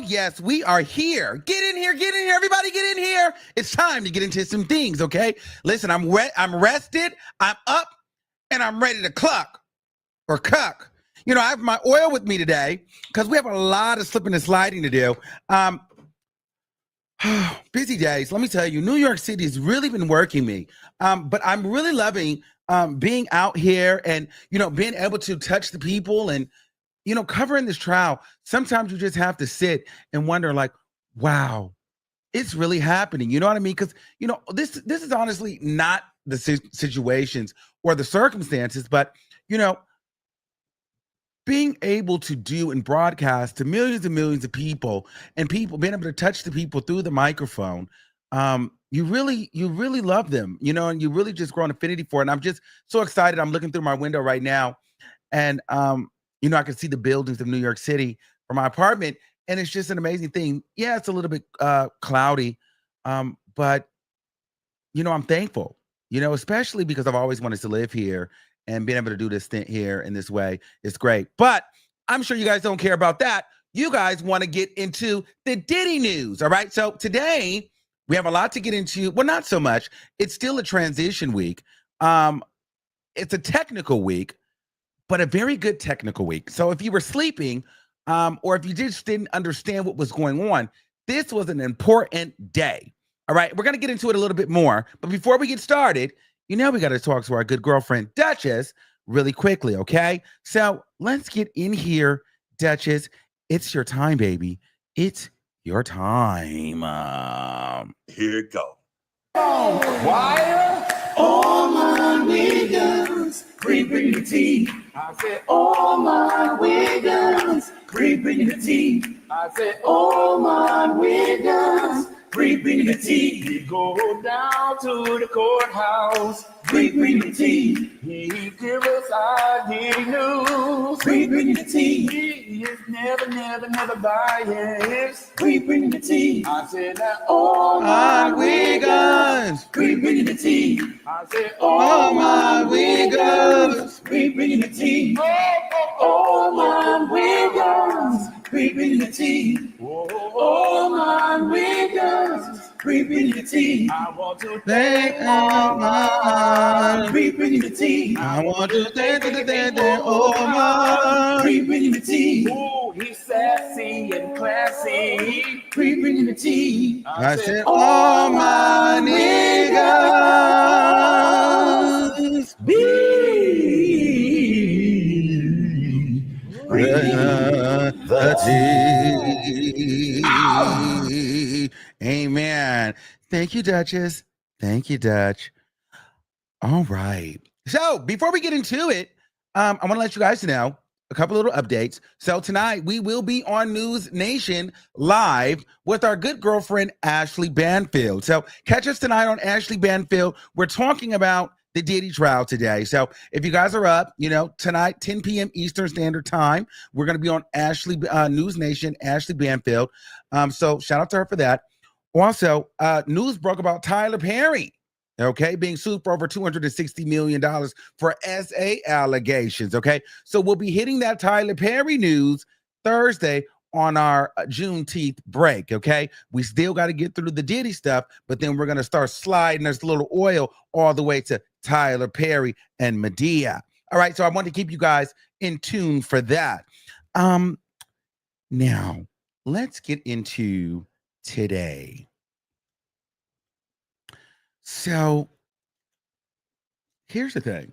yes, we are here. Get in here, everybody get in here. It's time to get into some things, okay? Listen, I'm rested, I'm up, and I'm ready to cluck or cuck. You know, I have my oil with me today because we have a lot of slipping and sliding to do. Busy days. Let me tell you, New York City has really been working me. But I'm really loving being out here and, you know, being able to touch the people and, you know, covering this trial. Sometimes you just have to sit and wonder, like, wow, it's really happening. You know what I mean? Because, you know, this is honestly not the situations or the circumstances, but, you know, being able to do and broadcast to millions and millions of people and people being able to touch the people through the microphone, you really love them, you know, and you really just grow an affinity for it. And I'm just so excited. I'm looking through my window right now, and you know, I can see the buildings of New York City from my apartment, and it's just an amazing thing. Yeah, it's a little bit cloudy, but you know, I'm thankful, you know, especially because I've always wanted to live here and being able to do this thing here in this way is great. But I'm sure you guys don't care about that. You guys want to get into the Diddy news. All right. So today we have a lot to get into. Well, not so much. It's still a transition week. It's a technical week, but a very good technical week. So if you were sleeping, or if you just didn't understand what was going on, this was an important day. All right, we're gonna get into it a little bit more, but before we get started, you know we got to talk to our good girlfriend Duchess really quickly, okay? So let's get in here, Duchess. It's your time, baby. It's your time. Here it go. Choir, all my wiggins, bring the tea. I said, all my wiggins, bring the tea. I said, all my wiggins, bring the tea. We go down to the courthouse, bring the tea. He give us ID news, bring the tea. He is never biased, bring the tea. I said that all my wiggins, bring the tea. I said all my wiggins, bring the tea. All my wiggins, bring the tea. All my wiggins, bring the tea. I want to thank all my, bring the tea. I want to thank all my, bring the tea. Oh, he's sassy and classy, bring the tea. I said all my niggas the tea. Amen. Thank you, Duchess. Thank you, Dutch. All right. So before we get into it, I want to let you guys know a couple little updates. So tonight we will be on News Nation live with our good girlfriend, Ashley Banfield. So catch us tonight on Ashley Banfield. We're talking about the Diddy trial today. So if you guys are up, you know, tonight, 10 p.m. Eastern Standard Time, we're going to be on Ashley News Nation, Ashley Banfield. So shout out to her for that. Also, news broke about Tyler Perry, okay, being sued for over $260 million for SA allegations, okay? So we'll be hitting that Tyler Perry news Thursday on our Juneteenth break, okay? We still got to get through the Diddy stuff, but then we're going to start sliding this little oil all the way to Tyler Perry and Medea. All right, so I want to keep you guys in tune for that. Now, let's get into today. So, here's the thing.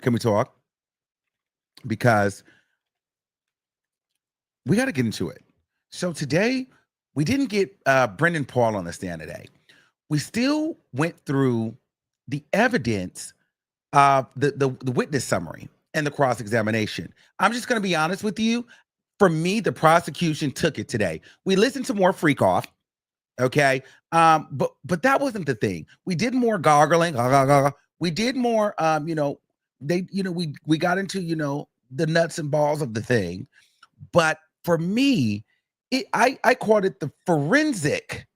Can we talk? Because we got to get into it. So today, we didn't get Brendan Paul on the stand today. We still went through the evidence of the witness summary and the cross-examination. I'm just going to be honest with you. For me, the prosecution took it today. We listened to more freak off. Okay. But that wasn't the thing. We did more gargling. We did more, you know, we got into, you know, the nuts and balls of the thing. But for me, I called it the forensic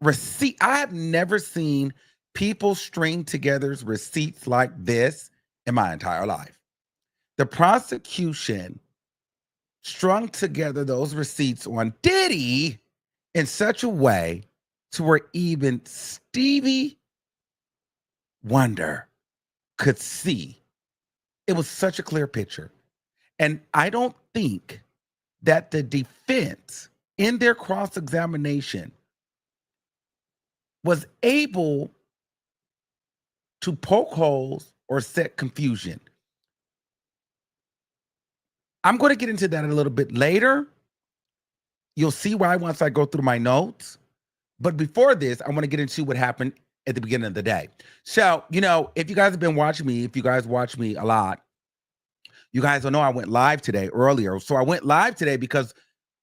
receipt. I have never seen people string together receipts like this in my entire life. The prosecution strung together those receipts on Diddy in such a way to where even Stevie Wonder could see. It was such a clear picture. And I don't think that the defense in their cross-examination was able to poke holes or set confusion. I'm going to get into that a little bit later. You'll see why once I go through my notes. But before this, I want to get into what happened at the beginning of the day. So, if you guys have been watching me, if you guys watch me a lot, you guys will know I went live today earlier. So I went live today because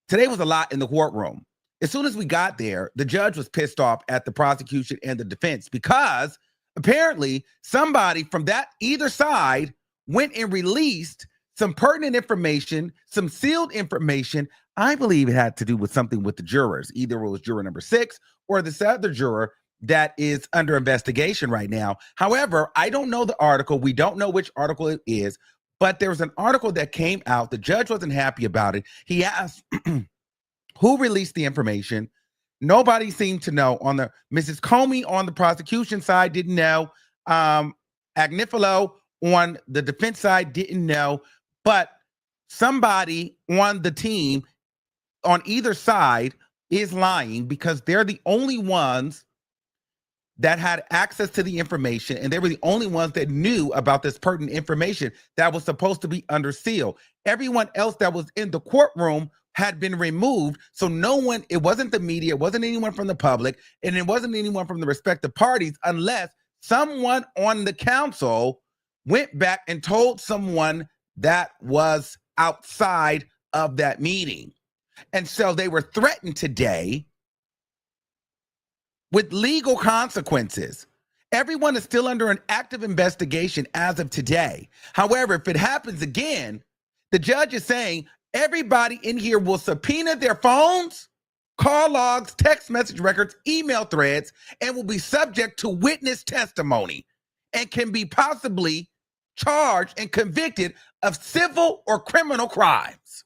today was a lot in the courtroom. As soon as we got there, the judge was pissed off at the prosecution and the defense because apparently somebody from that either side went and released some pertinent information, some sealed information. I believe it had to do with something with the jurors. Either it was juror number 6 or this other juror that is under investigation right now. However, I don't know the article. We don't know which article it is, but there was an article that came out. The judge wasn't happy about it. He asked who released the information. Nobody seemed to know. Mrs. Comey on the prosecution side didn't know. Agnifilo on the defense side didn't know. But somebody on the team on either side is lying because they're the only ones that had access to the information, and they were the only ones that knew about this pertinent information that was supposed to be under seal. Everyone else that was in the courtroom had been removed, so no one, it wasn't the media, it wasn't anyone from the public, and it wasn't anyone from the respective parties unless someone on the council went back and told someone that was outside of that meeting. And so they were threatened today with legal consequences. Everyone is still under an active investigation as of today. However, if it happens again, the judge is saying everybody in here will subpoena their phones, call logs, text message records, email threads, and will be subject to witness testimony and can be possibly charged and convicted of civil or criminal crimes.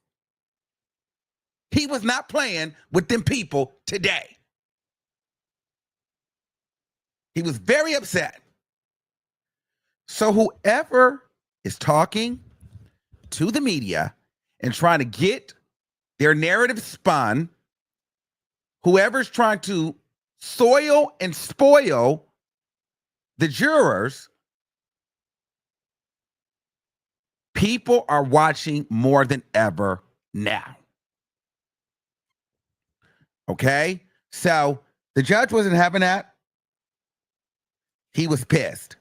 He was not playing with them people today. He was very upset. So whoever is talking to the media and trying to get their narrative spun, whoever's trying to soil and spoil the jurors, people are watching more than ever now. Okay? So the judge wasn't having that. He was pissed.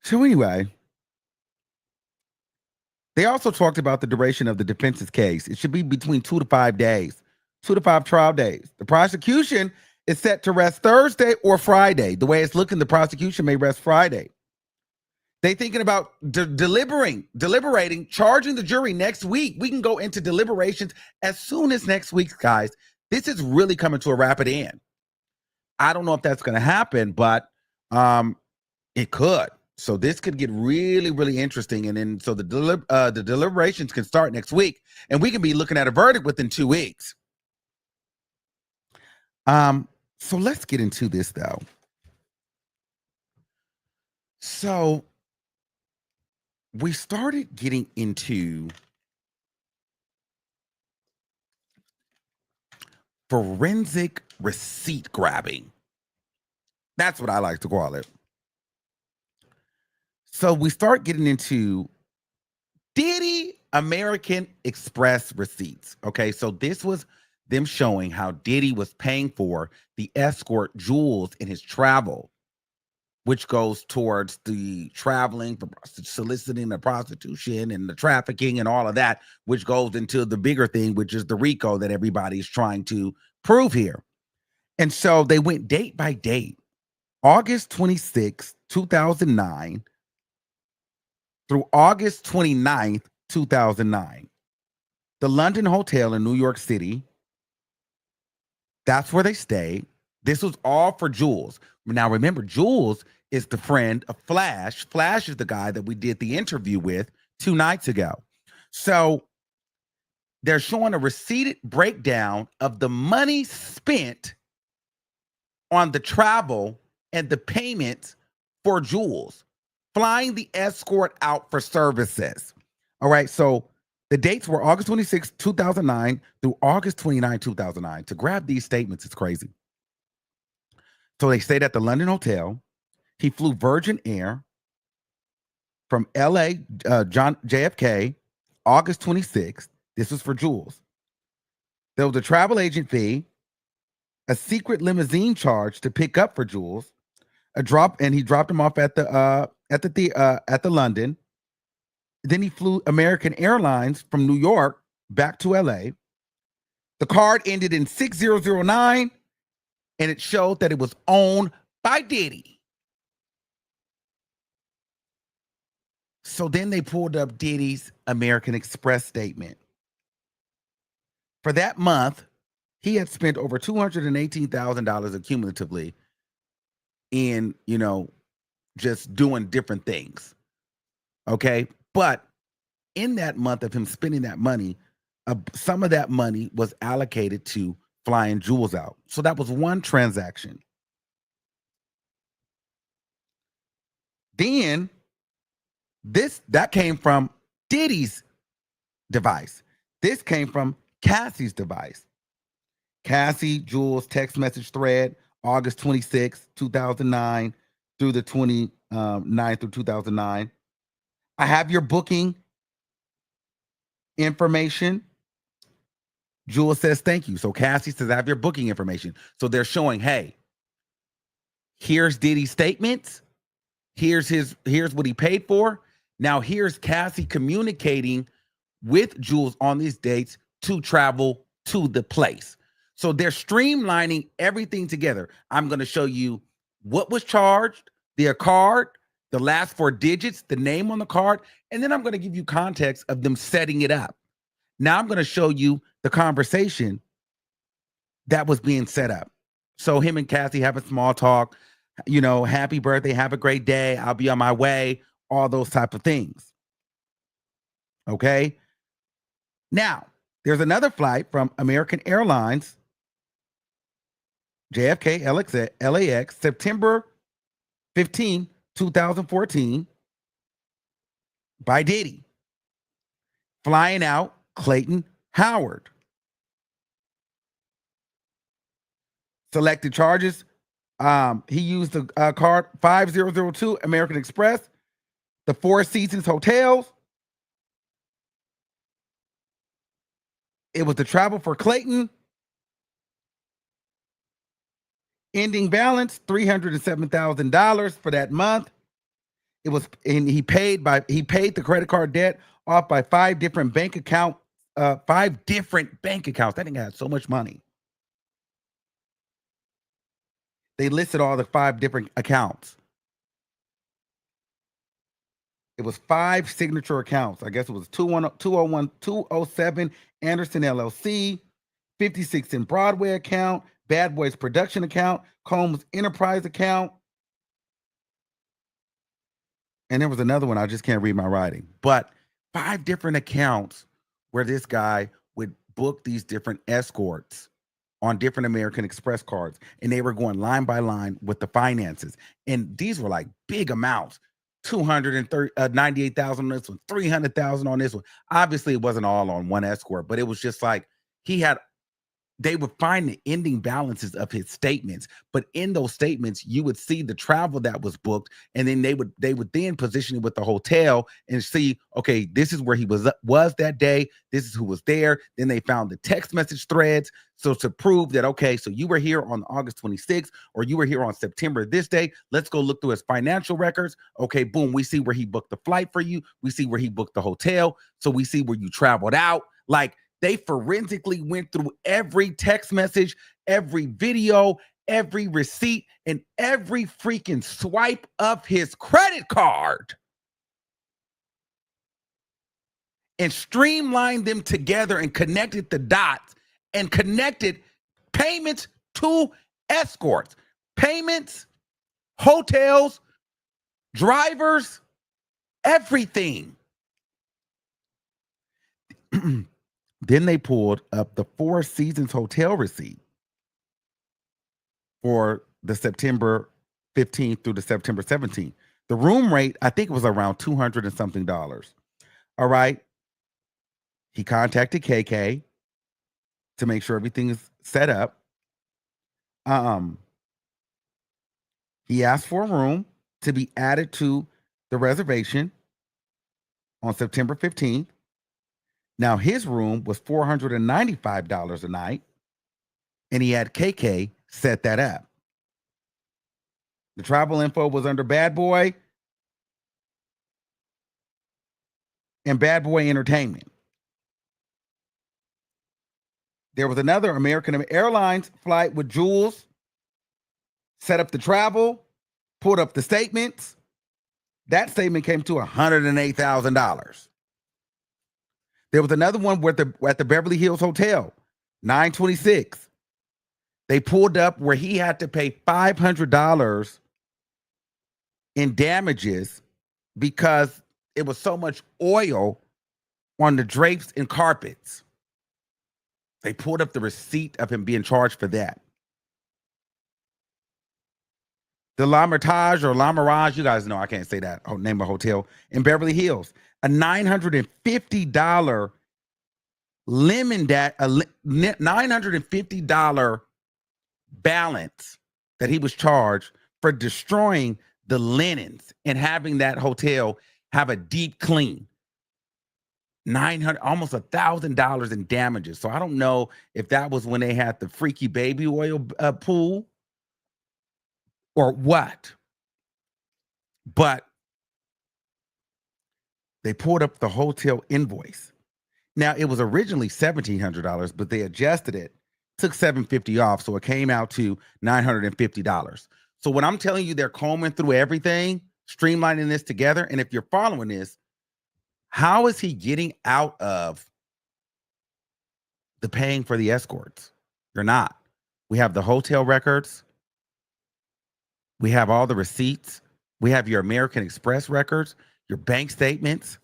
So anyway, they also talked about the duration of the defense's case. It should be between 2 to 5 days, 2 to 5 trial days. The prosecution is set to rest Thursday or Friday. The way it's looking, the prosecution may rest Friday. They thinking about deliberating, charging the jury next week. We can go into deliberations as soon as next week, guys. This is really coming to a rapid end. I don't know if that's going to happen, but it could. So this could get really, really interesting. And then so the deliberations can start next week, and we can be looking at a verdict within 2 weeks. So let's get into this, though. So we started getting into forensic receipt grabbing. That's what I like to call it. So we start getting into Diddy American Express receipts. Okay, so this was them showing how Diddy was paying for the escort jewels in his travel, which goes towards the traveling, for soliciting the prostitution and the trafficking and all of that, which goes into the bigger thing, which is the RICO that everybody's trying to prove here. And so they went date by date, August 26, 2009 through August 29th, 2009. The London Hotel in New York City, that's where they stayed. This was all for Jules. Now, remember, Jules is the friend of Flash. Flash is the guy that we did the interview with 2 nights ago. So they're showing a receipted breakdown of the money spent on the travel and the payments for Jules, flying the escort out for services. All right, so the dates were August 26, 2009 through August 29, 2009. To grab these statements, it's crazy. So they stayed at the London Hotel. He flew Virgin Air from LA, JFK, August 26th. This was for Jules. There was a travel agent fee, a secret limousine charge to pick up for Jules, and he dropped him off at the London. Then he flew American Airlines from New York back to LA. The card ended in 6009, and it showed that it was owned by Diddy. So then they pulled up Diddy's American Express statement. For that month, he had spent over $218,000 accumulatively in, just doing different things. Okay. But in that month of him spending that money, some of that money was allocated to flying Jules out. So that was one transaction. Then that came from Diddy's device. This came from Cassie's device. Cassie, Jules text message thread, August 26, 2009 through the 29th of 2009. I have your booking information. Jules says, thank you. So Cassie says, I have your booking information. So they're showing, hey, here's Diddy's statements. Here's what he paid for. Now here's Cassie communicating with Jules on these dates to travel to the place. So they're streamlining everything together. I'm going to show you what was charged, their card, the last 4 digits, the name on the card, and then I'm going to give you context of them setting it up. Now I'm going to show you the conversation that was being set up. So him and Cassie have a small talk, happy birthday, have a great day, I'll be on my way, all those type of things. Okay. Now, there's another flight from American Airlines, JFK, LAX, September 15, 2014, by Diddy, flying out Clayton Howard. Selected charges. He used the card 5002 American Express, the Four Seasons Hotels. It was the travel for Clayton. Ending balance $307,000 for that month. It was, and he paid the credit card debt off by 5 different bank accounts. 5 different bank accounts. That thing had so much money. They listed all the 5 different accounts. It was 5 signature accounts. I guess it was 207 Anderson LLC, 56 in Broadway account, Bad Boys production account, Combs Enterprise account. And there was another one. I just can't read my writing. But 5 different accounts where this guy would book these different escorts on different American Express cards. And they were going line by line with the finances. And these were like big amounts. $298,000 on this one, $300,000 on this one. Obviously, it wasn't all on one escort, but it was just like they would find the ending balances of his statements. But in those statements, you would see the travel that was booked, and then they would then position it with the hotel and see, okay, this is where he was that day. This is who was there. Then they found the text message threads. So to prove that, okay, so you were here on August 26th, or you were here on September this day. Let's go look through his financial records. Okay, boom, we see where he booked the flight for you. We see where he booked the hotel. So we see where you traveled out. Like, they forensically went through every text message, every video, every receipt, and every freaking swipe of his credit card and streamlined them together and connected the dots and connected payments to escorts, payments, hotels, drivers, everything. Then they pulled up the Four Seasons hotel receipt for the September 15th through the September 17th. The room rate, I think it was around $200 and something. All right. He contacted KK to make sure everything is set up. He asked for a room to be added to the reservation on September 15th. Now, his room was $495 a night, and he had KK set that up. The travel info was under Bad Boy and Bad Boy Entertainment. There was another American Airlines flight with Jules, set up the travel, pulled up the statements. That statement came to $108,000. There was another one at the Beverly Hills Hotel, 926. They pulled up where he had to pay $500 in damages because it was so much oil on the drapes and carpets. They pulled up the receipt of him being charged for that. The La Mirage, you guys know I can't say that name of hotel in Beverly Hills, a $950 $950 balance that he was charged for destroying the linens and having that hotel have a deep clean. Almost $1,000 in damages. So I don't know if that was when they had the freaky baby oil pool or what. But they pulled up the hotel invoice. Now, it was originally $1,700, but they adjusted it, took $750 off, so it came out to $950. So when I'm telling you they're combing through everything, streamlining this together, and if you're following this, how is he getting out of the paying for the escorts? You're not. We have the hotel records. We have all the receipts. We have your American Express records, your bank statements.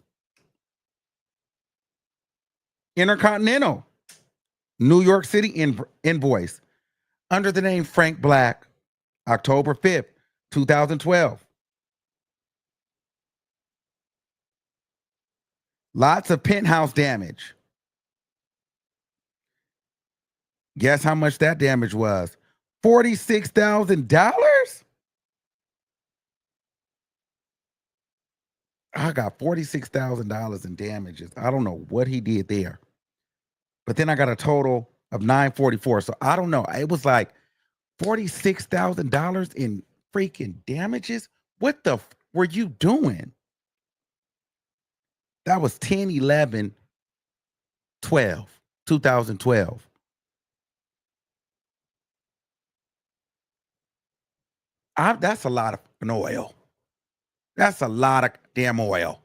Intercontinental, New York City invoice under the name Frank Black, October 5th, 2012. Lots of penthouse damage. Guess how much that damage was? $46,000? I got $46,000 in damages. I don't know what he did there. But then I got a total of $944. So I don't know. It was like $46,000 in freaking damages. What the were you doing? That was 10, 11, 12, 2012. That's a lot of oil. That's a lot of damn oil.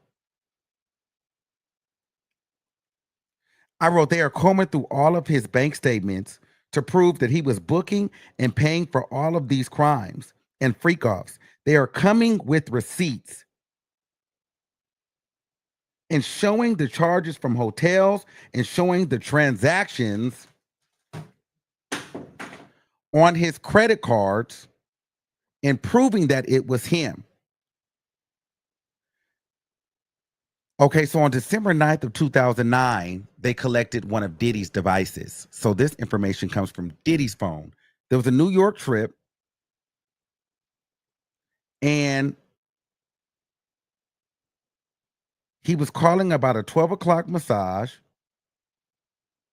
I wrote they are combing through all of his bank statements to prove that he was booking and paying for all of these crimes and freak-offs. They are coming with receipts and showing the charges from hotels and showing the transactions on his credit cards and proving that it was him. Okay, so on December 9th of 2009, they collected one of Diddy's devices. So this information comes from Diddy's phone. There was a New York trip, and he was calling about a 12 o'clock massage.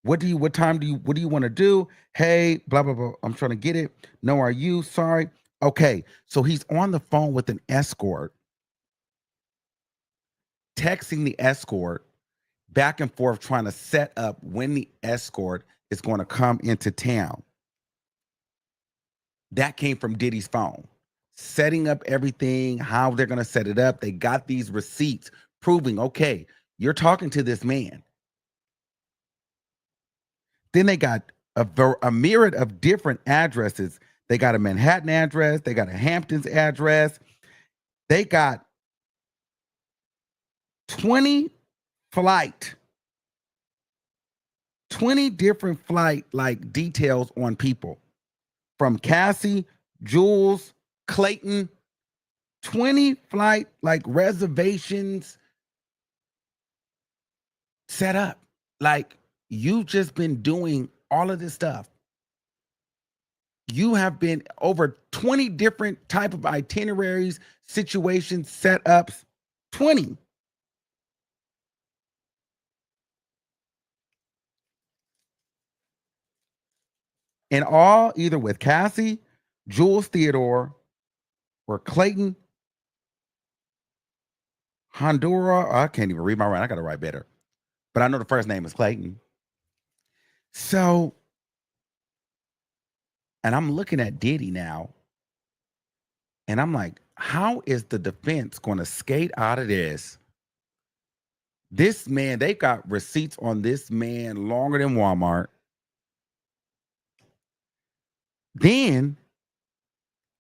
What do you want to do? Hey, blah, blah, blah. I'm trying to get it. No, are you? Sorry. Okay, so he's on the phone with an escort, texting the escort back and forth, trying to set up when the escort is going to come into town. That came from Diddy's phone. Setting up everything, how they're going to set it up. They got these receipts proving, okay, you're talking to this man. Then they got a myriad of different addresses. They got a Manhattan address. They got a Hamptons address. They got 20 flight 20 different flight like details on people from Cassie, Jules, Clayton, 20 flight like reservations set up. Like you've just been doing all of this stuff. You have been over 20 different type of itineraries, situations, setups, 20. And all either with Cassie, Jules Theodore, or Clayton, Honduras. I can't even read my writing. I got to write better. But I know the first name is Clayton. So, and I'm looking at Diddy now, and I'm like, how is the defense going to skate out of this? This man, they got receipts on this man longer than Walmart. Then,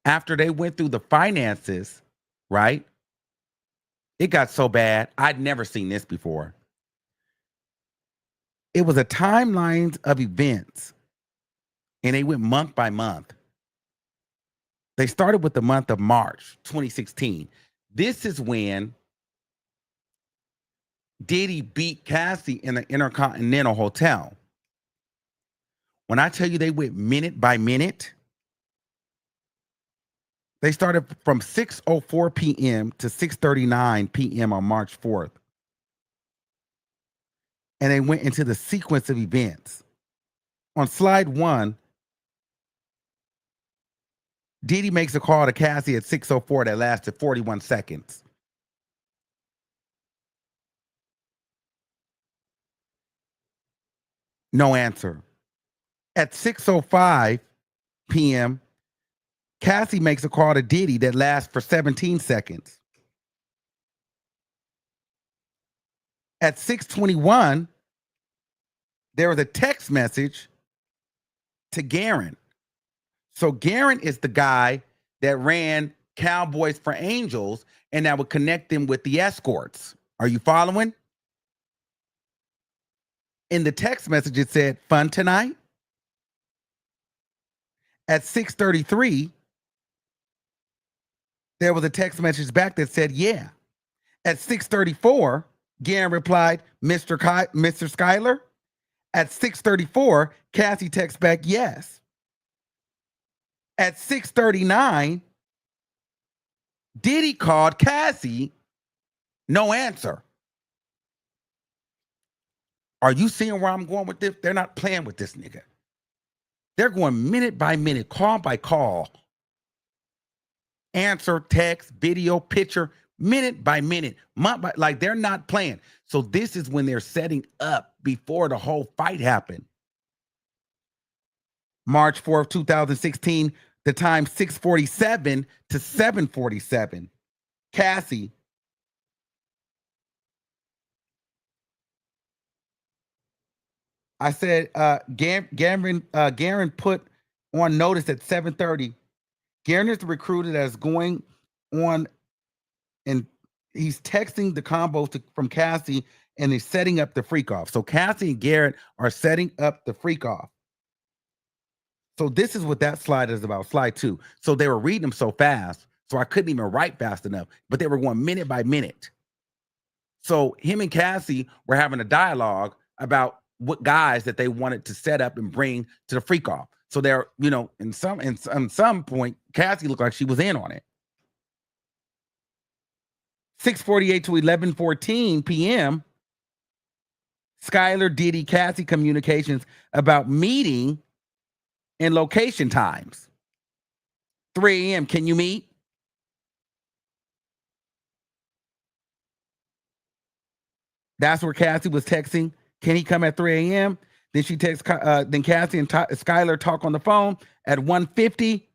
after they went through the finances, right? It got so bad. I'd never seen this before. It was a timeline of events, and they went month by month. They started with the month of March 2016. This is when Diddy beat Cassie in the Intercontinental Hotel. When I tell you they went minute by minute, they started from 6:04 p.m. to 6:39 p.m. on March 4th. And they went into the sequence of events. On slide 1, Diddy makes a call to Cassie at 6:04 that lasted 41 seconds. No answer. At 6:05 p.m., Cassie makes a call to Diddy that lasts for 17 seconds. At 6:21, there was a text message to Garen. So Garen is the guy that ran Cowboys for Angels and that would connect them with the escorts. Are you following? In the text message, it said, "Fun tonight?" At 6:33, there was a text message back that said, "Yeah." At 6:34, Garen replied, Mr. Schuyler. At 6:34, Cassie texts back, "Yes." At 6:39, Diddy called Cassie, no answer. Are you seeing where I'm going with this? They're not playing with this nigga. They're going minute by minute, call by call. Answer, text, video, picture, minute by minute, month by, like they're not playing. So this is when they're setting up before the whole fight happened. March 4th, 2016, the time 6:47 to 7:47. Cassie. I said, Garen put on notice at 7:30. Garen is the recruiter that's going on, and he's texting the combo from Cassie, and he's setting up the freak off. So Cassie and Garrett are setting up the freak off. So this is what that slide is about, slide 2. So they were reading them so fast, so I couldn't even write fast enough, but they were going minute by minute. So him and Cassie were having a dialogue about what guys that they wanted to set up and bring to the freak off. So they're, in some point, Cassie looked like she was in on it. 6:48 to 11:14 p.m., Schuyler, Diddy, Cassie communications about meeting and location times. 3 a.m., can you meet? That's where Cassie was texting. Can he come at 3 a.m.? Then she texts, then Cassie and Schuyler talk on the phone at 1:50.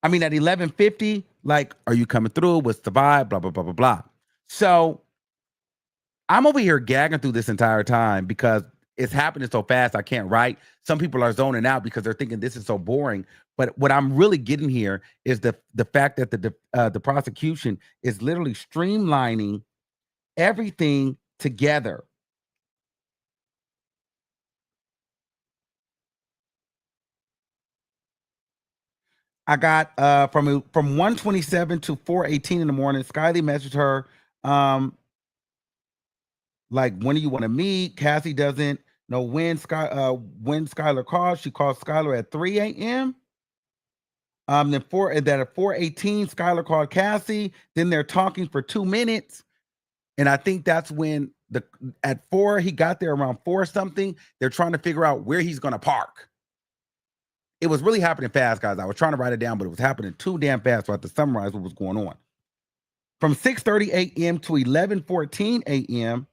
I mean, at 11:50, like, are you coming through? What's the vibe? Blah, blah, blah, blah, blah. So I'm over here gagging through this entire time because it's happening so fast I can't write. Some people are zoning out because they're thinking this is so boring. But what I'm really getting here is the fact that the prosecution is literally streamlining everything together. I got from 1:27 to 4:18 in the morning. Skylie messaged her, like, when do you want to meet? Cassie doesn't know when Skylar calls. She calls Skylar at 3 a.m. Then at 4:18, Skylar called Cassie. Then they're talking for 2 minutes. And I think that's when at 4, he got there around 4 something. They're trying to figure out where he's gonna park. It was really happening fast, guys. I was trying to write it down, but it was happening too damn fast, so I had to summarize what was going on. From 6:30 a.m. to 11:14 a.m.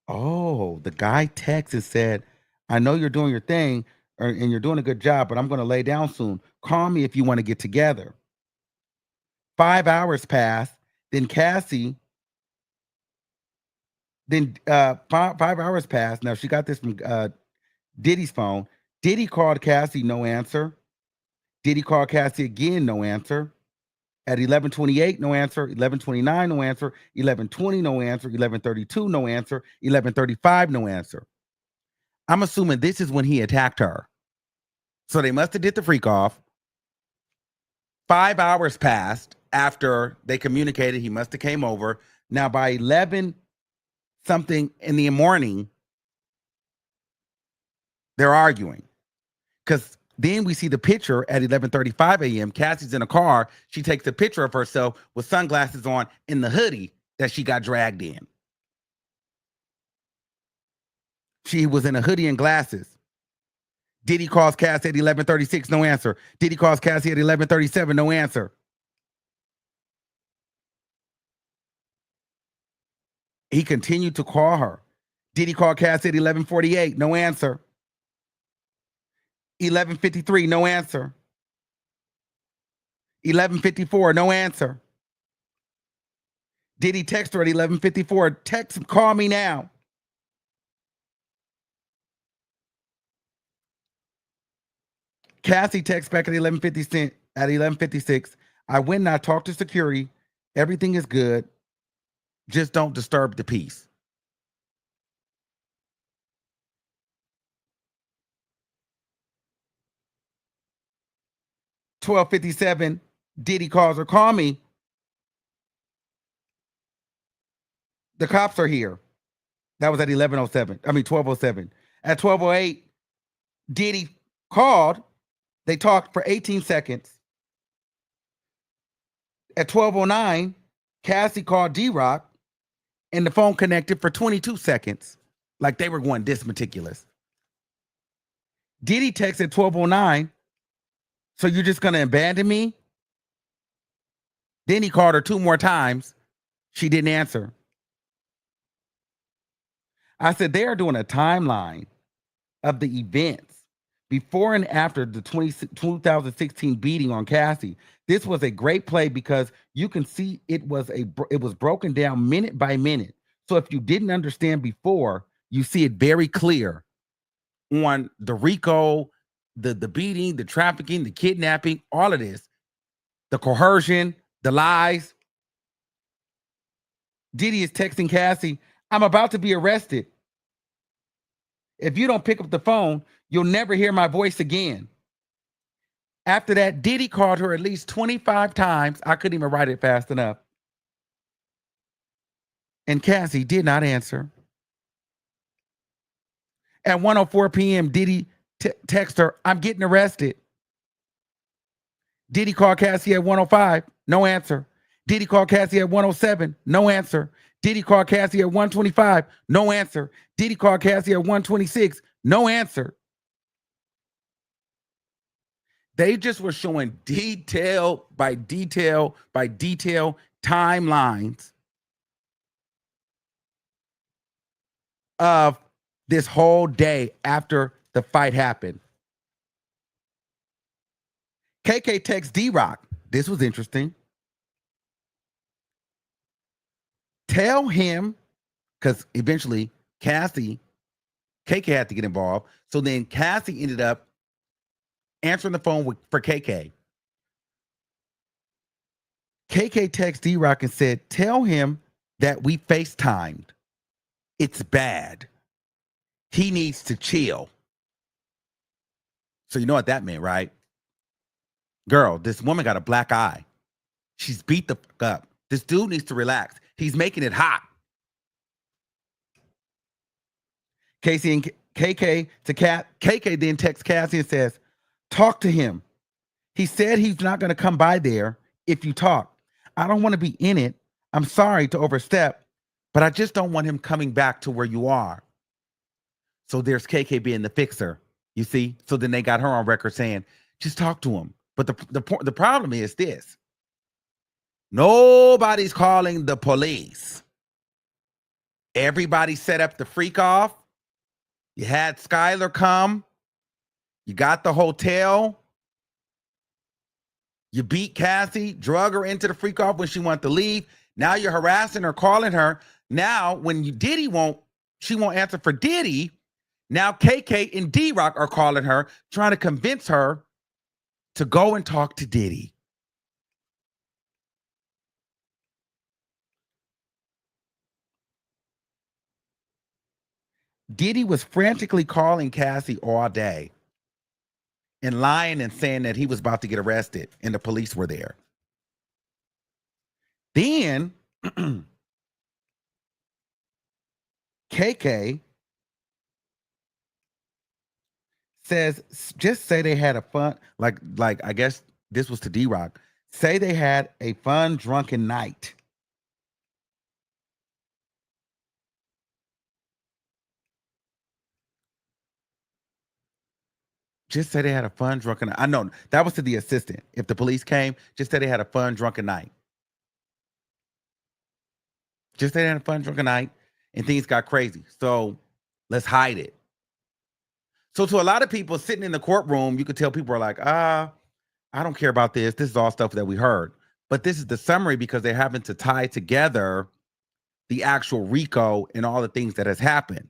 Oh, the guy texted and said, I know you're doing your thing and you're doing a good job, but I'm going to lay down soon. Call me if you want to get together. 5 hours passed. Then Cassie, then 5 hours passed. Now, she got this from Diddy's phone. Diddy called Cassie, no answer. Diddy called Cassie again, no answer. At 11:28, no answer. 11:29, no answer. 11:20, no answer. 11:32, no answer. 11:35, no answer. I'm assuming this is when he attacked her. So they must have did the freak off. 5 hours passed after they communicated. He must have came over. Now by 11 something in the morning, they're arguing. Because then we see the picture at 11:35 a.m. Cassie's in a car. She takes a picture of herself with sunglasses on in the hoodie that she got dragged in. She was in a hoodie and glasses. Diddy calls Cassie at 11:36, no answer. Diddy calls Cassie at 11:37, no answer. He continued to call her. Diddy called Cassie at 11:48, no answer. 11:53, no answer. 11:54, no answer. Diddy text her at 11:54, text, call me now. Cassie texts back at 11:56. I went and I talked to security. Everything is good. Just don't disturb the peace. $12:57. Diddy calls her, call me. The cops are here. That was at 12:07. At 12:08, Diddy called. They talked for 18 seconds. At 12:09, Cassie called D-Rock, and the phone connected for 22 seconds. Like they were going this meticulous. Diddy texted 12:09, so you're just going to abandon me? Then he called her 2 more times. She didn't answer. I said, they are doing a timeline of the events before and after the 2016 beating on Cassie. This was a great play because you can see it was broken down minute by minute. So if you didn't understand before, you see it very clear on the RICO, the beating, the trafficking, the kidnapping, all of this, the coercion, the lies. Diddy is texting Cassie, I'm about to be arrested. If you don't pick up the phone, you'll never hear my voice again. After that, Diddy called her at least 25 times. I couldn't even write it fast enough. And Cassie did not answer. At 1:04 p.m., Diddy texted her, I'm getting arrested. Diddy called Cassie at 1:05, no answer. Diddy called Cassie at 1:07, no answer. Diddy called Cassie at 1:25, no answer. Diddy called Cassie at 1:26, no answer. They just were showing detail by detail by detail timelines of this whole day after the fight happened. KK texts D-Rock. This was interesting. Tell him, because eventually KK had to get involved. So then Cassie ended up answering the phone for KK. KK texted D-Rock and said, tell him that we FaceTimed. It's bad. He needs to chill. So you know what that meant, right? Girl, this woman got a black eye. She's beat the fuck up. This dude needs to relax. He's making it hot. Casey and KK to Cat. KK then texts Cassie and says, talk to him. He said he's not going to come by there if you talk. I don't want to be in it. I'm sorry to overstep, but I just don't want him coming back to where you are. So there's KK being the fixer, you see? So then they got her on record saying, just talk to him. But the problem is this. Nobody's calling the police. Everybody set up the freak off. You had Skylar come. You got the hotel. You beat Cassie, drug her into the freak off when she wanted to leave. Now you're harassing her, calling her. Now when she won't answer for Diddy. Now KK and D-Rock are calling her, trying to convince her to go and talk to Diddy. Diddy was frantically calling Cassie all day and lying and saying that he was about to get arrested and the police were there. Then KK says, just say they had a fun, like I guess this was to D-Rock. Say they had a fun, drunken night. Just say they had a fun, drunken night. I know that was to the assistant. If the police came, just say they had a fun, drunken night. Just say they had a fun, drunken night and things got crazy. So let's hide it. So to a lot of people sitting in the courtroom, you could tell people are like, I don't care about this. This is all stuff that we heard. But this is the summary because they're having to tie together the actual RICO and all the things that has happened.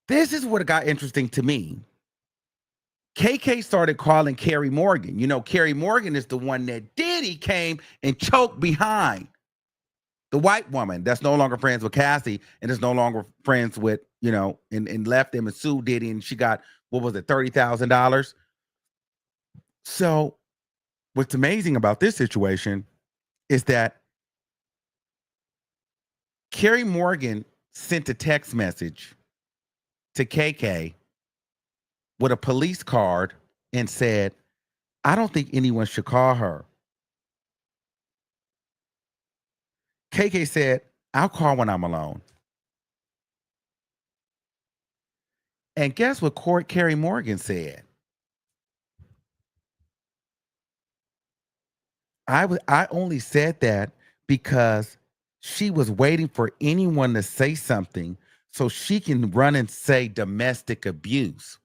This is what got interesting to me. KK started calling Carrie Morgan. You know, Carrie Morgan is the one that Diddy came and choked behind. The white woman that's no longer friends with Cassie and is no longer friends with, and left him and sued Diddy, and she got, what was it, $30,000? So what's amazing about this situation is that Carrie Morgan sent a text message to KK with a police card and said, I don't think anyone should call her. KK said, I'll call when I'm alone. And guess what Carrie Morgan said? I only said that because she was waiting for anyone to say something so she can run and say domestic abuse.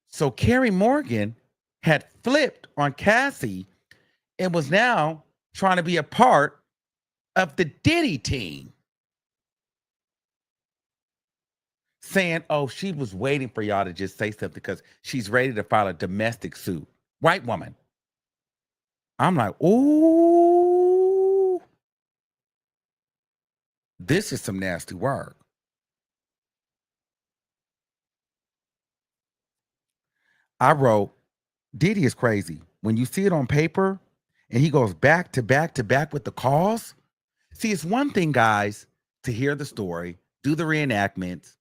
So Carrie Morgan had flipped on Cassie and was now trying to be a part of the Diddy team. Saying, oh, she was waiting for y'all to just say something because she's ready to file a domestic suit. White woman. I'm like, ooh, this is some nasty work. I wrote, Diddy is crazy. When you see it on paper and he goes back to back to back with the calls. See, it's one thing, guys, to hear the story, do the reenactments.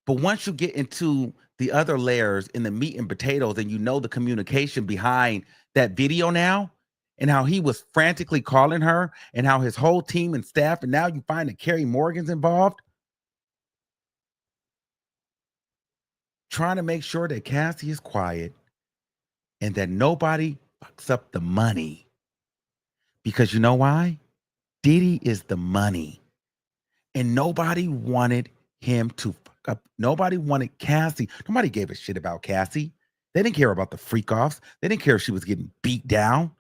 But once you get into the other layers in the meat and potatoes and you know the communication behind that video now and how he was frantically calling her and how his whole team and staff, and now you find that Carrie Morgan's involved, trying to make sure that Cassie is quiet and that nobody fucks up the money. Because you know why? Diddy is the money. And nobody wanted him to fuck up. Nobody wanted Cassie. Nobody gave a shit about Cassie. They didn't care about the freak-offs. They didn't care if she was getting beat down.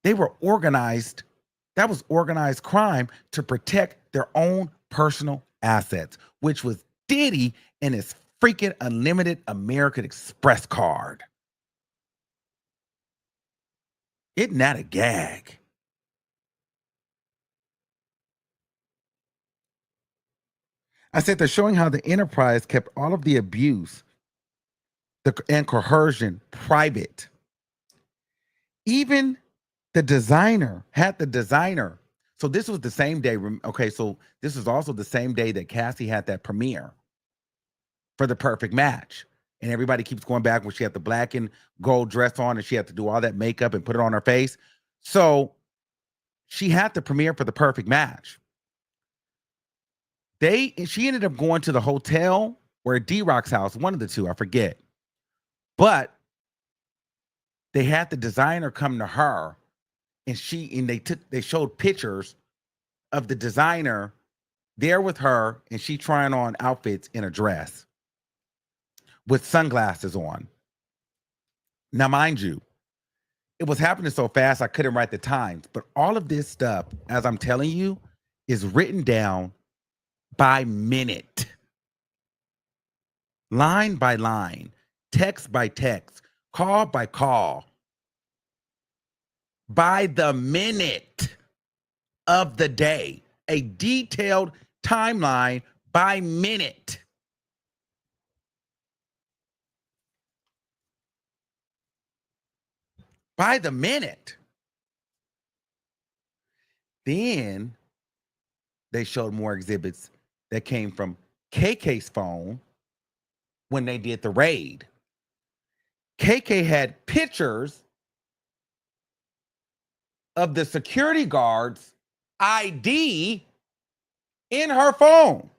They were organized. That was organized crime to protect their own personal assets, which was Diddy and his freaking unlimited American Express card. Isn't that a gag? I said they're showing how the enterprise kept all of the abuse and coercion private. Even the designer had the designer. So this was the same day. Okay, so this was also the same day that Cassie had that premiere for The Perfect Match. And everybody keeps going back when she had the black and gold dress on and she had to do all that makeup and put it on her face. So she had the premiere for The Perfect Match. She ended up going to the hotel or D-Rock's house, one of the two, I forget. But they had the designer come to her and they showed pictures of the designer there with her and she trying on outfits in a dress with sunglasses on. Now, mind you, it was happening so fast I couldn't write the times, but all of this stuff, as I'm telling you, is written down by minute, line by line, text by text, call by call, by the minute of the day, a detailed timeline by minute. By the minute. Then they showed more exhibits that came from KK's phone when they did the raid. KK had pictures of the security guards' ID in her phone.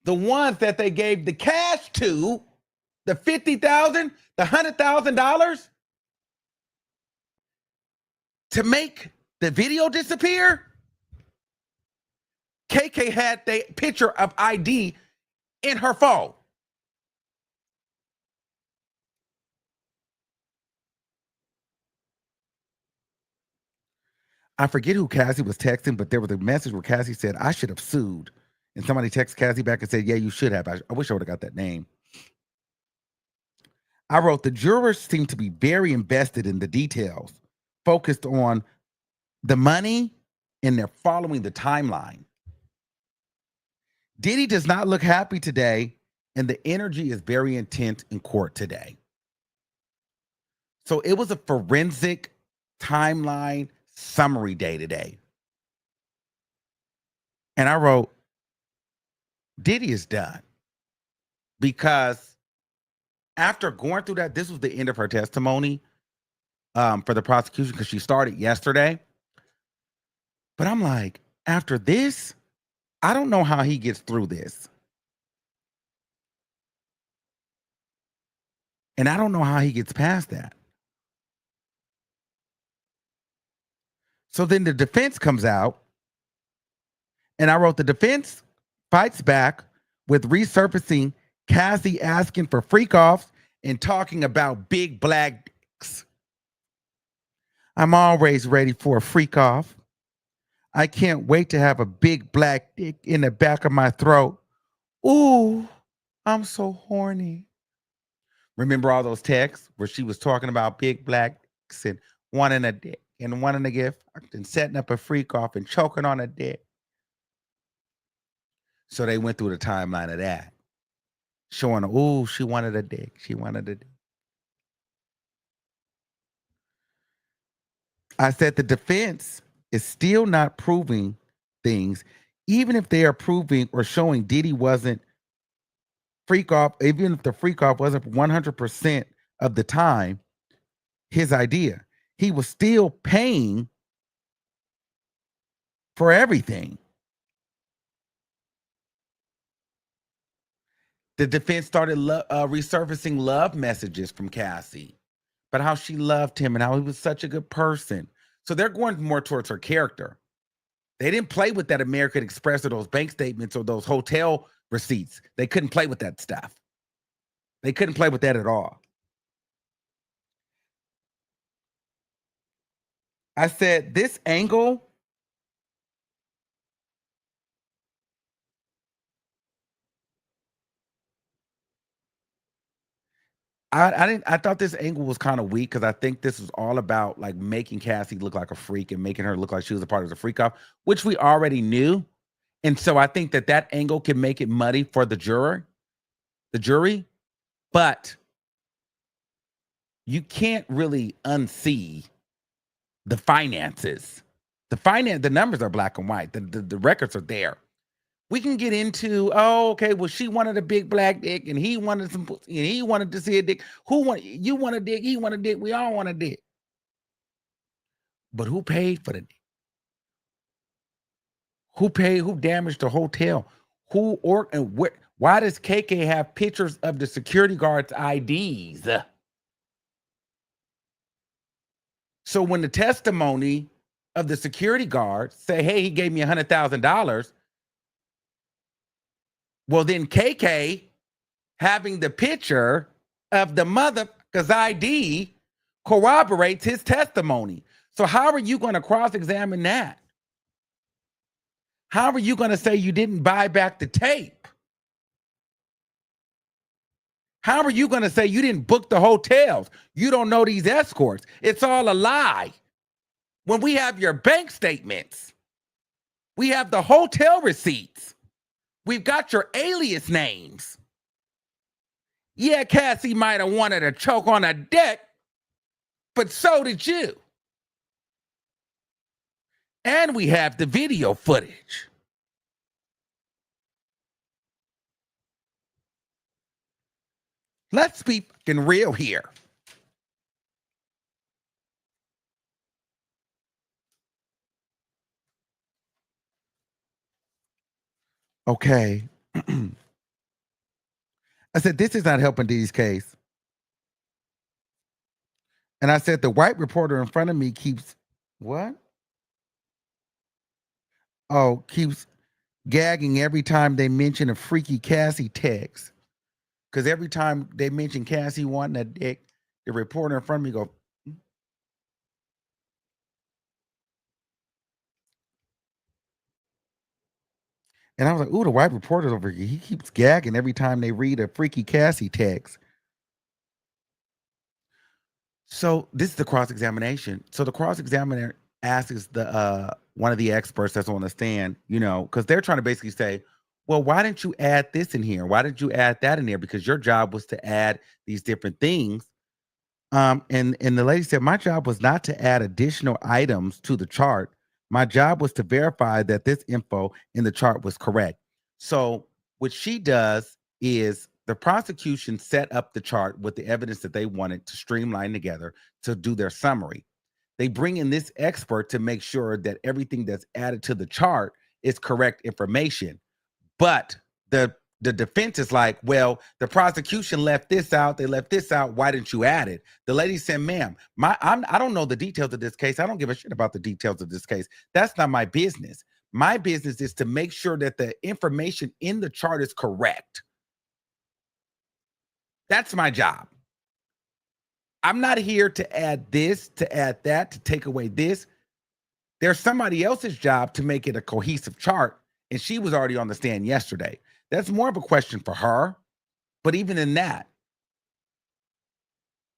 The ones that they gave the cash to, the $50,000, the $100,000 to make the video disappear. KK had the picture of ID in her phone. I forget who Cassie was texting, but there was a message where Cassie said, I should have sued. And somebody texted Cassie back and said, yeah, you should have. I wish I would have got that name. I wrote, the jurors seem to be very invested in the details, focused on the money, and they're following the timeline. Diddy does not look happy today, and the energy is very intense in court today. So it was a forensic timeline summary day today. And I wrote, Diddy is done. Because after going through that, this was the end of her testimony for the prosecution because she started yesterday. But I'm like, after this, I don't know how he gets through this. And I don't know how he gets past that. So then the defense comes out, and I wrote, the defense fights back with resurfacing Cassie asking for freak-offs and talking about big black dicks. I'm always ready for a freak-off. I can't wait to have a big black dick in the back of my throat. Ooh, I'm so horny. Remember all those texts where she was talking about big black dicks and wanting a dick and wanting to get fucked and setting up a freak off and choking on a dick? So they went through the timeline of that, showing, ooh, she wanted a dick. She wanted a dick. I said the defense is still not proving things, even if they are proving or showing Diddy wasn't freak off, even if the freak off wasn't 100% of the time his idea. He was still paying for everything. The defense started resurfacing love messages from Cassie, but how she loved him and how he was such a good person. So they're going more towards her character. They didn't play with that American Express or those bank statements or those hotel receipts. They couldn't play with that stuff. They couldn't play with that at all. I said, this angle I thought this angle was kind of weak because I think this was all about like making Cassie look like a freak and making her look like she was a part of the freak off, which we already knew. And so I think that angle can make it muddy for the jury, but you can't really unsee the finances. The numbers are black and white. The records are there. We can get into, oh, okay, well, she wanted a big black dick and he wanted some pussy and he wanted to see a dick. You want a dick, he want a dick, we all want a dick. But who paid for the dick? Who damaged the hotel? Why does KK have pictures of the security guards' IDs? So when the testimony of the security guard say, hey, he gave me $100,000, well, then KK having the picture of the motherfucker's ID corroborates his testimony. So how are you going to cross-examine that? How are you going to say you didn't buy back the tape? How are you going to say you didn't book the hotels? You don't know these escorts. It's all a lie. When we have your bank statements, we have the hotel receipts, we've got your alias names. Yeah, Cassie might have wanted to choke on a dick, but so did you. And we have the video footage. Let's be fucking real here. Okay. I said, this is not helping D's case. And I said, the white reporter in front of me keeps, what? Oh, keeps gagging every time they mention a freaky Cassie text. Because every time they mention Cassie wanting a dick, the reporter in front of me go, and I was like, ooh, the white reporter's over here. He keeps gagging every time they read a freaky Cassie text. So this is the cross-examination. So the cross-examiner asks the one of the experts that's on the stand, because they're trying to basically say, well, why didn't you add this in here? Why didn't you add that in there? Because your job was to add these different things. And the lady said, my job was not to add additional items to the chart. My job was to verify that this info in the chart was correct. So what she does is the prosecution set up the chart with the evidence that they wanted to streamline together to do their summary. They bring in this expert to make sure that everything that's added to the chart is correct information. But the defense is like, well, the prosecution left this out. They left this out. Why didn't you add it? The lady said, ma'am, I don't know the details of this case. I don't give a shit about the details of this case. That's not my business. My business is to make sure that the information in the chart is correct. That's my job. I'm not here to add this, to add that, to take away this. There's somebody else's job to make it a cohesive chart, and she was already on the stand yesterday. That's more of a question for her. But even in that,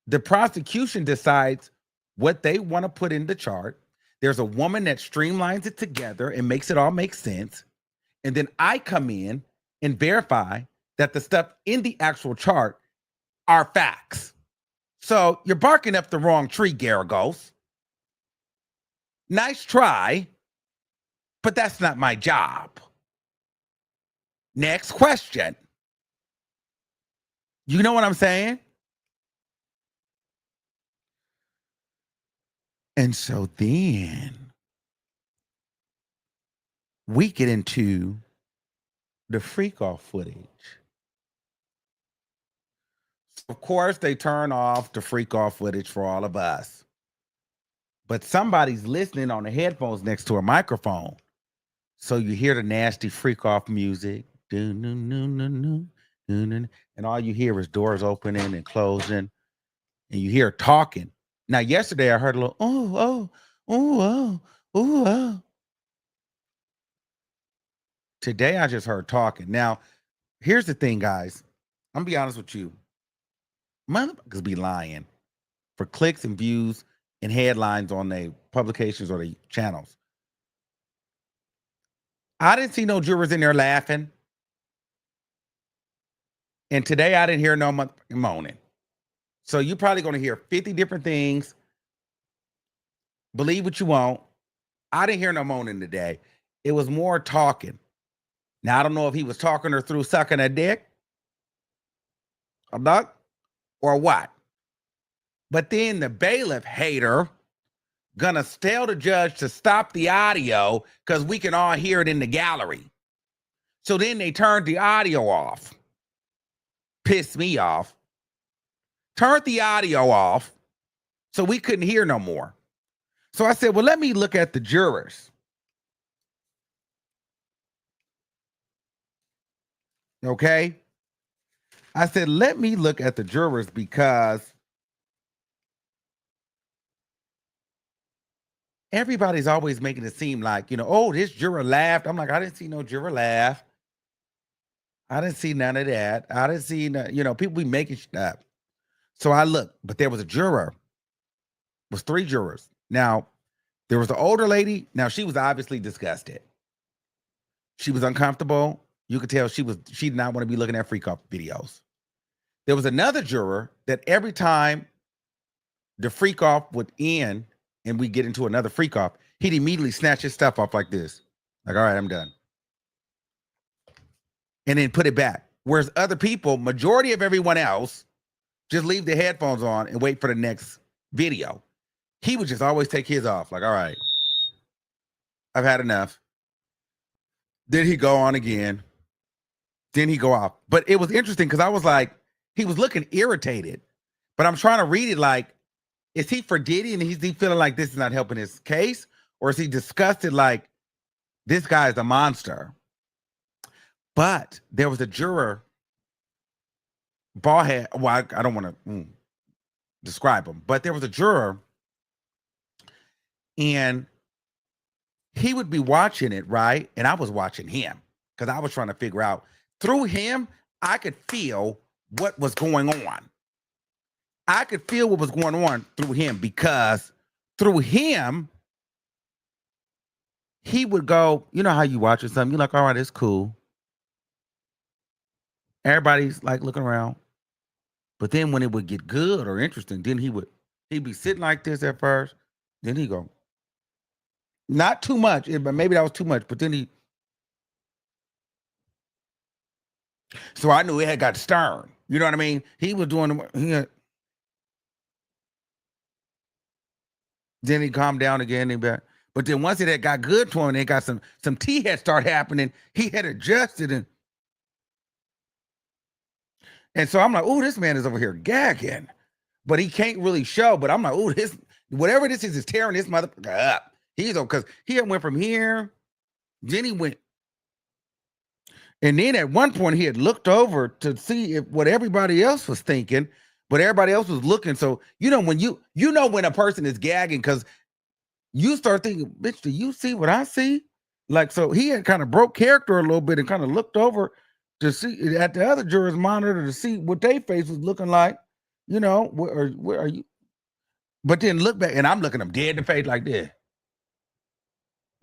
the prosecution decides what they want to put in the chart. There's a woman that streamlines it together and makes it all make sense. And then I come in and verify that the stuff in the actual chart are facts. So you're barking up the wrong tree, Garagos. Nice try, but that's not my job. Next question. You know what I'm saying? And so then we get into the freak off footage. Of course, they turn off the freak off footage for all of us. But somebody's listening on the headphones next to a microphone. So you hear the nasty freak off music. And all you hear is doors opening and closing. And you hear talking. Now, yesterday I heard a little, oh. Today I just heard talking. Now, here's the thing, guys. I'm gonna be honest with you. Motherfuckers be lying for clicks and views and headlines on their publications or their channels. I didn't see no jurors in there laughing. And today I didn't hear no motherfucking moaning. So you're probably going to hear 50 different things. Believe what you want. I didn't hear no moaning today. It was more talking. Now, I don't know if he was talking her through sucking a dick, a duck, or what. But then the bailiff hater gonna tell the judge to stop the audio because we can all hear it in the gallery. So then they turned the audio off. Pissed me off. Turned the audio off so we couldn't hear no more. So I said, well, let me look at the jurors. Okay? I said, let me look at the jurors because everybody's always making it seem like, oh, this juror laughed. I'm like, I didn't see no juror laugh. I didn't see none of that. I didn't see, people be making shit up. So I looked, but there was a juror. It was 3 jurors. Now, there was the older lady. Now, she was obviously disgusted. She was uncomfortable. You could tell she did not want to be looking at freak off videos. There was another juror that every time the freak off would end and we get into another freak off, he'd immediately snatch his stuff off like this. Like, all right, I'm done. And then put it back. Whereas other people, majority of everyone else, just leave the headphones on and wait for the next video. He would just always take his off. Like, all right, I've had enough. Then he go on again. Then he go off. But it was interesting because I was like, he was looking irritated. But I'm trying to read it like, is he for Diddy and is he feeling like this is not helping his case? Or is he disgusted like, this guy is a monster? But there was a juror, bald head. Well, I don't want to describe him, but there was a juror and he would be watching it, right? And I was watching him because I was trying to figure out through him, I could feel what was going on. I could feel what was going on through him because through him, he would go, you know how you watching something, you're like, all right, it's cool. Everybody's like looking around. But then when it would get good or interesting, then he'd be sitting like this at first. Then he'd go, not too much, but maybe that was too much. But then so I knew it had got stern. You know what I mean? He was doing, then he calmed down again. But then once it had got good to him, it got some tea had started happening. He had adjusted and so I'm like, oh, this man is over here gagging. But he can't really show. But I'm like, oh, this, whatever this is tearing this motherfucker up. He's because he had went from here, then he went. And then at one point he had looked over to see what everybody else was thinking, but everybody else was looking. So, when a person is gagging, because you start thinking, bitch, do you see what I see? Like, so he had kind of broke character a little bit and kind of looked over to see at the other jurors monitor to see what their face was looking like, where are you? But then look back and I'm looking them dead in the face like this.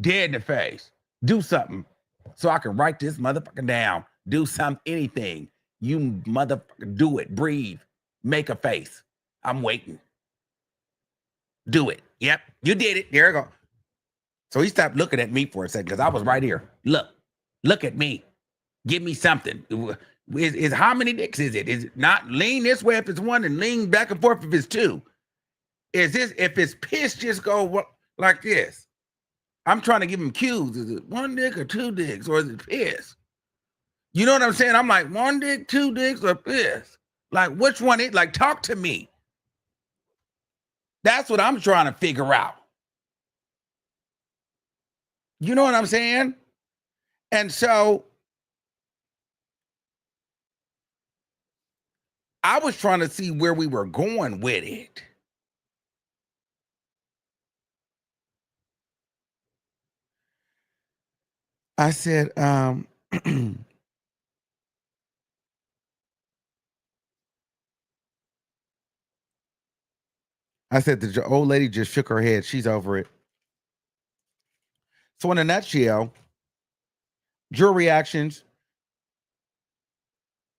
Dead in the face. Do something so I can write this motherfucker down. Do something, anything. You motherfucker, do it. Breathe. Make a face. I'm waiting. Do it. Yep, you did it. There you go. So he stopped looking at me for a second because I was right here. Look at me. Give me something. Is how many dicks is it? Is it not lean this way if it's one and lean back and forth if it's 2? Is this, if it's piss, just go like this? I'm trying to give him cues. Is it 1 dick or 2 dicks, or is it piss? You know what I'm saying? I'm like, 1 dick, 2 dicks, or piss? Like, which one is, like, talk to me. That's what I'm trying to figure out. You know what I'm saying? And so I was trying to see where we were going with it. I said, I said the old lady just shook her head. She's over it. So in a nutshell, juror reactions.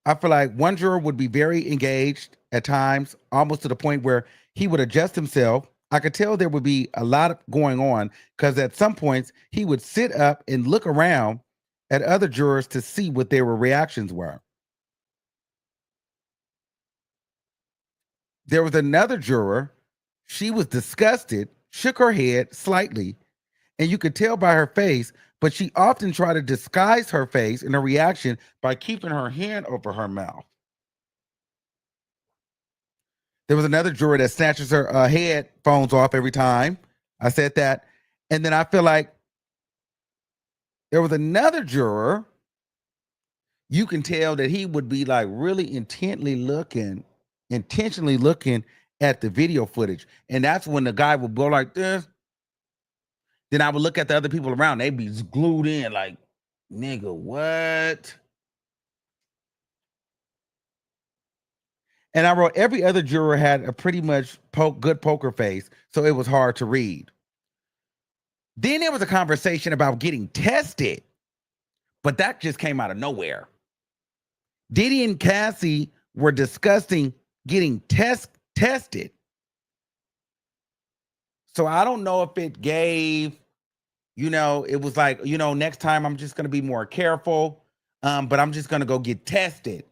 I feel like one juror would be very engaged at times, almost to the point where he would adjust himself. I could tell there would be a lot going on because at some points he would sit up and look around at other jurors to see what their reactions were. There was another juror. She was disgusted, shook her head slightly, and you could tell by her face, but she often tried to disguise her face and her reaction by keeping her hand over her mouth. There was another juror that snatches her headphones off every time I said that. And then I feel like there was another juror, you can tell that he would be like really intentionally looking at the video footage. And that's when the guy would go like this. Then I would look at the other people around. They'd be glued in like, nigga, what? And I wrote every other juror had a pretty much good poker face, so it was hard to read. Then there was a conversation about getting tested, but that just came out of nowhere. Diddy and Cassie were discussing getting tested. So I don't know if it gave, it was like, next time I'm just going to be more careful, but I'm just going to go get tested.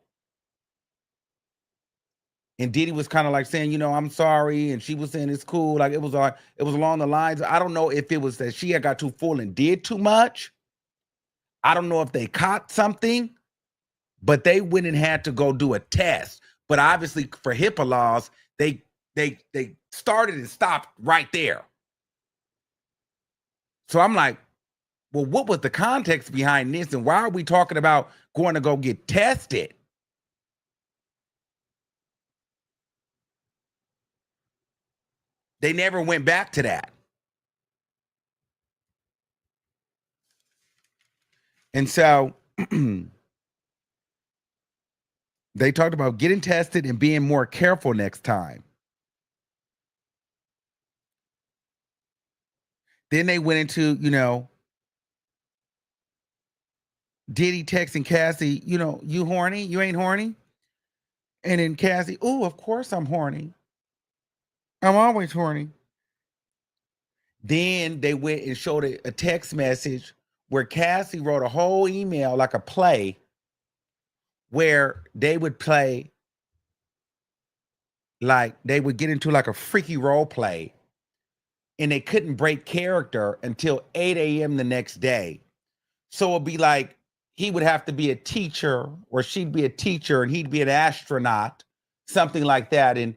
And Diddy was kind of like saying, I'm sorry. And she was saying it's cool. Like it was along the lines. I don't know if it was that she had got too full and did too much. I don't know if they caught something, but they went and had to go do a test. But obviously for HIPAA laws, they started and stopped right there. So I'm like, well, what was the context behind this? And why are we talking about going to go get tested? They never went back to that. And so they talked about getting tested and being more careful next time. Then they went into, Diddy texting Cassie, you horny? You ain't horny? And then Cassie, oh, of course I'm horny. I'm always horny. Then they went and showed a text message where Cassie wrote a whole email, like a play, where they would play, like they would get into like a freaky role play, and they couldn't break character until 8 a.m. the next day. So it'd be like he would have to be a teacher, or she'd be a teacher, and he'd be an astronaut, something like that. And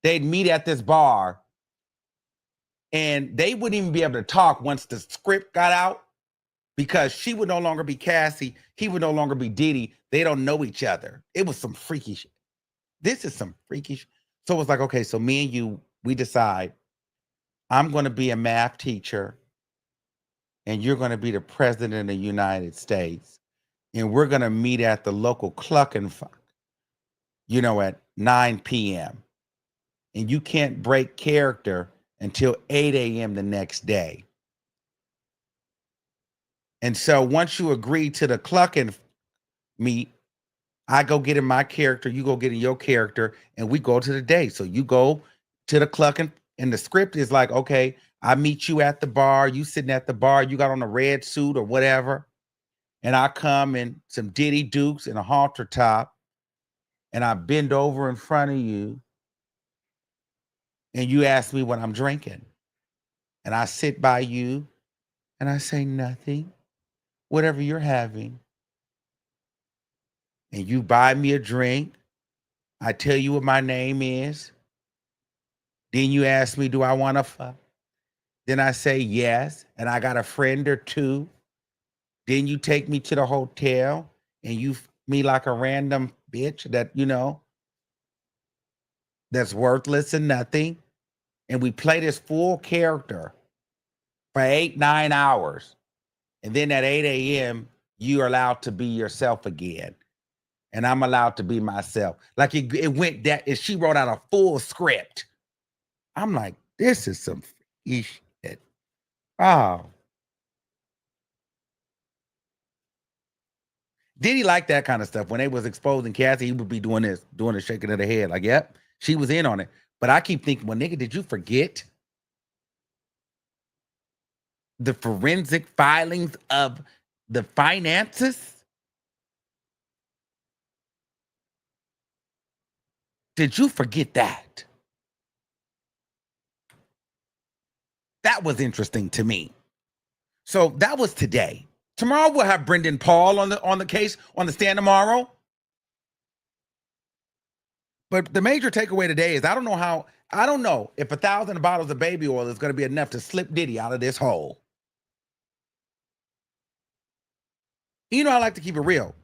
they'd meet at this bar, and they wouldn't even be able to talk once the script got out, because she would no longer be Cassie. He would no longer be Diddy. They don't know each other. It was some freaky shit. This is some freaky shit. So it was like, okay, so me and you, we decide I'm going to be a math teacher and you're going to be the president of the United States. And we're going to meet at the local Cluck and Fuck, at 9 p.m. And you can't break character until 8 a.m. the next day. And so once you agree to the Cluck and meet, I go get in my character, you go get in your character, and we go to the date. So you go to the Cluck, and the script is like, okay, I meet you at the bar, you sitting at the bar, you got on a red suit or whatever, and I come in some Diddy Dukes and a halter top, and I bend over in front of you, and you ask me what I'm drinking. And I sit by you, and I say nothing, whatever you're having. And you buy me a drink. I tell you what my name is. Then you ask me, do I want to fuck? Then I say yes, and I got a friend or two. Then you take me to the hotel, and you me like a random bitch that, that's worthless and nothing. And we play this full character for 8-9 hours. And then at 8 a.m., you're allowed to be yourself again. And I'm allowed to be myself. Like it went that, and she wrote out a full script. I'm like, this is some freaky shit. Oh. Diddy liked that kind of stuff. When they was exposing Cassie, he would be doing this, doing the shaking of the head. Like, yep, she was in on it. But I keep thinking, well, nigga, did you forget the forensic filings of the finances? Did you forget that? That was interesting to me. So that was today. Tomorrow we'll have Brendan Paul on the case, on the stand tomorrow. But the major takeaway today is I don't know if 1,000 bottles of baby oil is going to be enough to slip Diddy out of this hole. You know, I like to keep it real,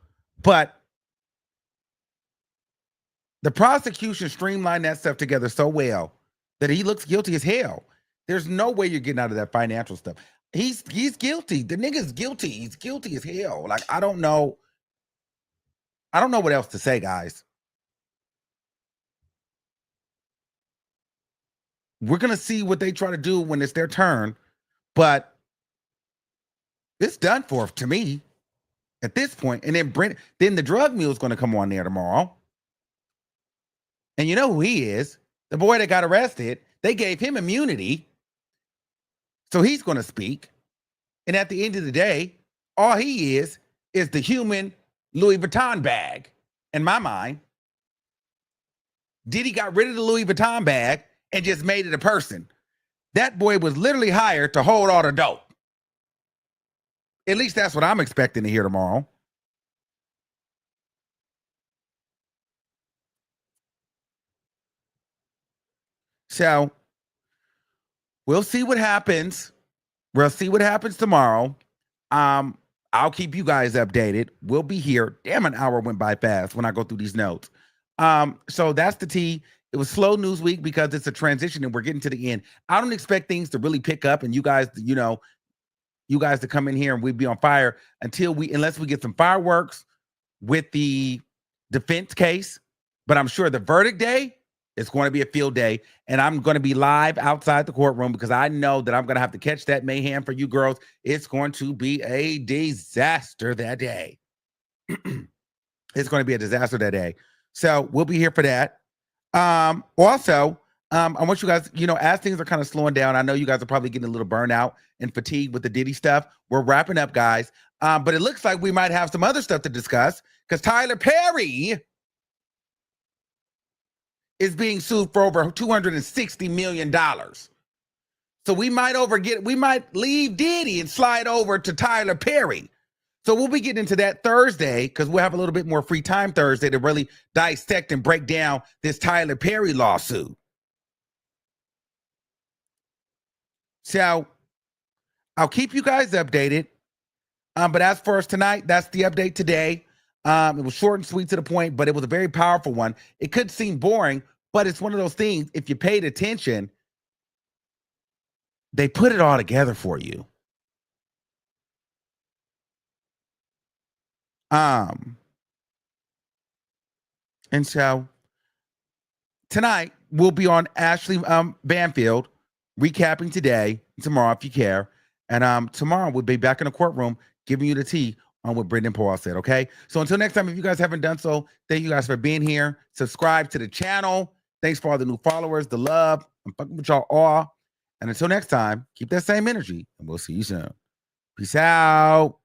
but the prosecution streamlined that stuff together so well that he looks guilty as hell. There's no way you're getting out of that financial stuff. He's guilty. The nigga's guilty. He's guilty as hell. Like, I don't know what else to say, guys. We're gonna see what they try to do when it's their turn, but it's done for to me at this point. And then the drug mule is gonna come on there tomorrow. And you know who he is? The boy that got arrested. They gave him immunity. So he's gonna speak. And at the end of the day, all he is the human Louis Vuitton bag. In my mind, Diddy got rid of the Louis Vuitton bag and just made it a person. That boy was literally hired to hold all the dope. At least that's what I'm expecting to hear tomorrow. So we'll see what happens. We'll see what happens tomorrow. I'll keep you guys updated. We'll be here. Damn, an hour went by fast when I go through these notes. So that's the tea. It was slow news week because it's a transition and we're getting to the end. I don't expect things to really pick up and you guys, you guys to come in here and we'd be on fire unless we get some fireworks with the defense case. But I'm sure the verdict day is going to be a field day. And I'm going to be live outside the courtroom because I know that I'm going to have to catch that mayhem for you girls. It's going to be a disaster that day. It's going to be a disaster that day. So we'll be here for that. Also, I want you guys, as things are kind of slowing down, I know you guys are probably getting a little burnout and fatigued with the Diddy stuff. We're wrapping up, guys. But it looks like we might have some other stuff to discuss because Tyler Perry is being sued for over $260 million. So we might leave Diddy and slide over to Tyler Perry. So we'll be getting into that Thursday because we'll have a little bit more free time Thursday to really dissect and break down this Tyler Perry lawsuit. So I'll keep you guys updated. But as for us tonight, that's the update today. It was short and sweet to the point, but it was a very powerful one. It could seem boring, but it's one of those things, if you paid attention, they put it all together for you. And so tonight we'll be on Ashley Banfield recapping today and tomorrow if you care. And tomorrow we'll be back in the courtroom giving you the tea on what Brendan Paul said, okay? So until next time, if you guys haven't done so, thank you guys for being here. Subscribe to the channel. Thanks for all the new followers, the love. I'm fucking with y'all all. And until next time, keep that same energy, and we'll see you soon. Peace out.